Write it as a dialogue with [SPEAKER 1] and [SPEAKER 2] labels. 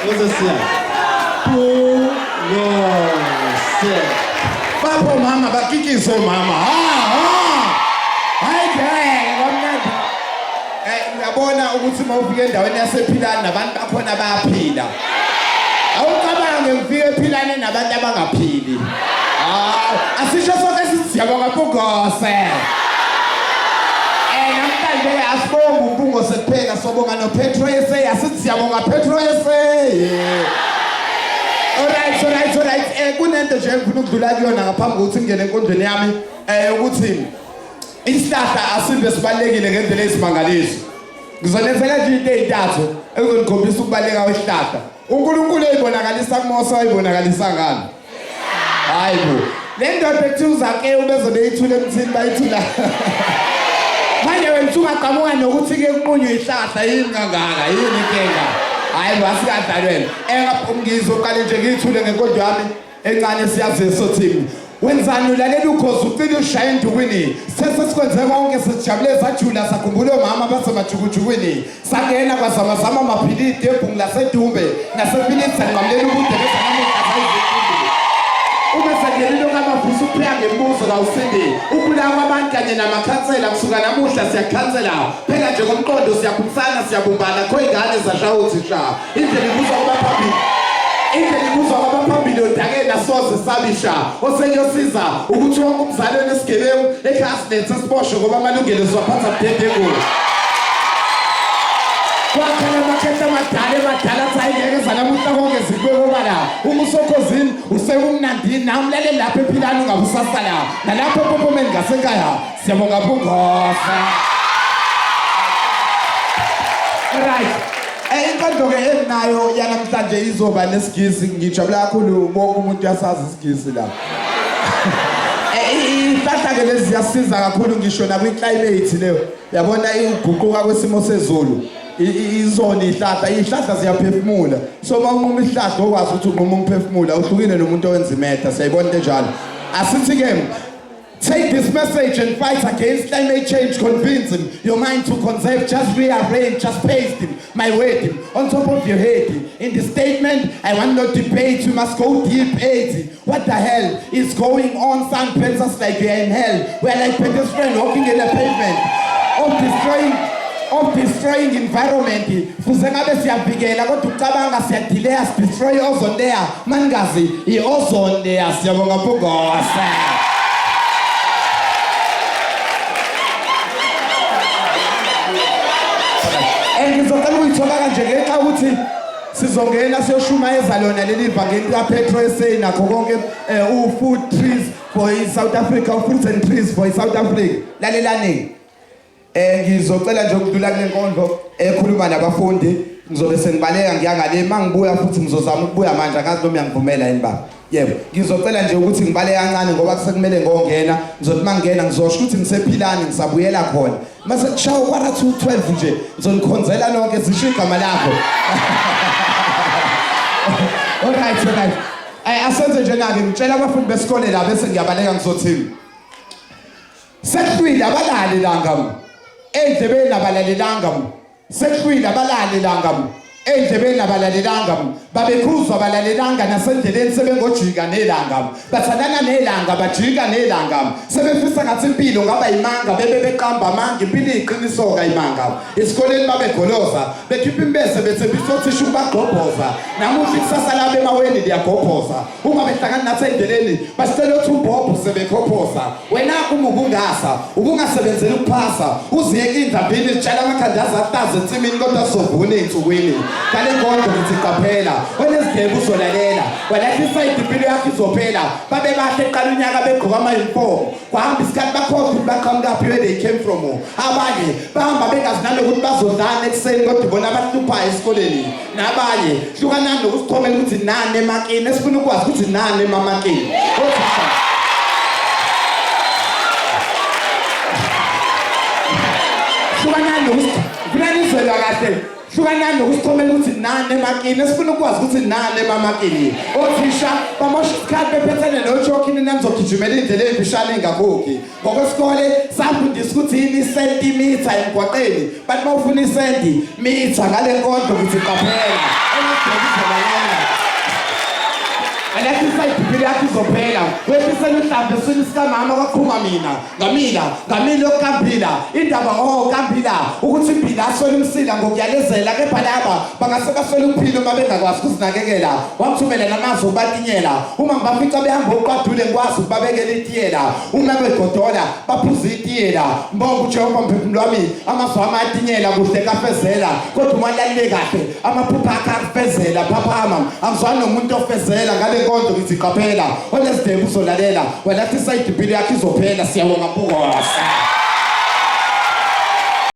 [SPEAKER 1] Uzosiya. Bungose. Bapho mama bakikiso mama. Hayi ke kwamnandi. Uyabona ukuthi mawufika endaweni yasephilani nabantu bakhona bayaphila. Awucabange ngifike ephilani nabantu abangaphili. Asisho sonke sithi siyabonga Bungose. Namhlanje asibonga uBungose kuphela sobonga noPetro SA asithi siyabonga Petro SA. Alright. Kunento nje ngifuna ukudlula kuyona ngaphambi kokuthi ngene enkondweni yami ukuthi isihlahla asimbe sibalekile ngendlela ezimangalisi. Ngizolenzela nje into ezintathu ezongikhombisa ukubaleka kwesihlahla. uNkulunkulu eyibonakalisa kuMose wayibonakalisa ngani? Hayibo. Le ndoda ethuza ke ubezobe eyithule emthini bayithula. Manje wena ungaqhamuka nokuthi ke kuqunywe ihlahla yini kangaka yini inkinga? Hayi wasikadlalweni. Ngizoqala nje ngithule ngenkonzo yami encane siyazi sothini. Wenzani ulalela ukhozi ucile ushaya endukwini. Sesikwenze konke sijabule sajula sakhumbula omama basemajukujukwini. Sangena kwazamazama amaphiliti ebhungu lasedumbe nasempilini sanqamulela ubude bezanamuhla sayizikindi. Uma sengelilo ngamavuso ukupheka ngembuzo kawusindi. Ukulawa abantu kanye namakhansela kusuka namuhla siyakhansela. Phela nje komqondo siyakhuphisana siyabumbana kho ingane zashaya uthisha. Indlela ibuzwa kwabaphambili. Indlela ibuzwa kwabaphambili odake nasoze sabisha. Oseyosiza ukuthi wonke umzalwane esigebengu eCabinet sesiboshwe ngoba amalungelo siwaphatha budedengu. Wakhala makhetha madala sayingeke zanamuhla konke zibekwe bala umusokhozini usekumnandini namlaleli lapha ephilani ungabusasala nalapho popomeni ngasekhaya siyabonga Bungose. Right. Inkondlo ke enginayo yanamhlanje izoba nesigisi ngijabula kakhulu bonke umuntu yasazi isigisi la. Ihlahla ke lezi ziyasiza kakhulu ngisho na kwiclimate leyo. Yabona iguquka kwesimo sezulu. Izona ihlahla ziyaphefumula. So mawunquma ihlahla okwazi ukuthi unquma umphefumula uhlukile nomuntu owenza imetha siyayibona into enjalo. Asithi ke take this message and fight against climate change. Convince him your mind to conserve. Just rearrange, just paste him, my weight on top of your head. In the statement, I want no debate. We must go deep 80. What the hell is going on? Some pencils like we are in hell. We are like pedestrians walking in the pavement. Of destroying environment. Fuze ngabe siyabhikela kodwa ucabanga siyadelay destroy ozone layer. Mangazi i-ozone layer siyabonga Bungose. Ngizocela ukuyithola kanje ngenxa ukuthi sizongena siyoshuma lona leli ivangeli laPetro SA nakho konke food trees for South Africa, fruits and trees for South Africa. Lalelani. Ngizocela nje ukudlula kule nkondlo ekhuluma nabafundi ngizobe sengibaleka ngiyangale mangibuya futhi ngizozama ukubuya manje akazi noma uyangivumela yini baba. Yebo, ngizocela nje ukuthi ngibale kancane ngoba kusekumele ngongena ngizothi mangena ngizosho ukuthi ngisephilani ngisabuyela khona. Mase kushawa kwara 2:12 nje ngizonikhonzela lonke zisho igama lakho. Alright. Asenze nje nake ngitshela abafundi besikole la bese ngiyabaleka ngizothini. Sekuhlwile abalali langa. Endlebeni abalalelanga. Sekuhlwile abalali langa. Endlebeni abalalelanga babekhuzwa abalalelanga nasendleleni sebengojika nelanga bathandana nelanga bajika nelanga sebefisa ngathi impilo ngaba imanga bebeqamba amanga impilo iqiniso ka imanga esikoleni babegoloza bekhipha imbese bethembisa uthisha ubagqobhoza namuhla ikusasa labe emaweni liyagobhoza uma behlangana nathi endleleni basicela ukuthi ubhobho sebekhophoza wena uma ubungasebenzeli ukuphasa uziyeke indabini izitshala amakhandaza ataze entsimini kodwa sovuna ey'nsukwini kale nkondlo ngithi qaphela onezigebu uzolalela walahlisa impilo yakho izophela babe bahle eqala unyaka begqoka ama-uniform kwahamba isikhathi bakhokha baqhamukaphi where they came from. Abanye bahamba bengazi nalokuthi bazodlana ekuseni kodwa ibona abahluphayo esikoleni nabanye hlukanani nokusithomela ukuthi nani emakini esifuna ukwazi ukuthi nani emamakini. Hlukanani nokusithomela kahle hlukanani nokusithomela ukuthi nani emakini esifuna ukwazi ukuthi nani emamakini othisha bamosha isikhathi bephethene nojokhini nanizogijimela indlela ey'mfishane engakhokhi ngokwesikole safundisa ukuthi yini isentimitha emgwaqeni bathi uma ufuna isentimitha ngale nkondlo ukuthi qaphela alathi isayibhibhile yakho izophela wefisela uhlambe eswini sikamama kwaqhuma ngamila yokukaMbila indaba kaMbila ukuthi iMbila aswele umsila ngokuyalezela kepha laba bangase baswele uphilo uma bengakwazi ukuzinakekela wamthumela namazwi okubatinyela uma ngibafica behamba uqwadule ngikwazi ukubabekela itiyela uma begodola baphuza itiyela mbonga uJehova mphefumulo wami amazwi ami ayatinyela kuhle kafezela kodwa uma lalile kahle amaphupha akhe akufezela phaphama angizwani nomuntu ofezela ngale nkondlo ngithi qaphela onesidembu uzolalela walathi isayibhibhile yakho izophela siyabonga Nkosi.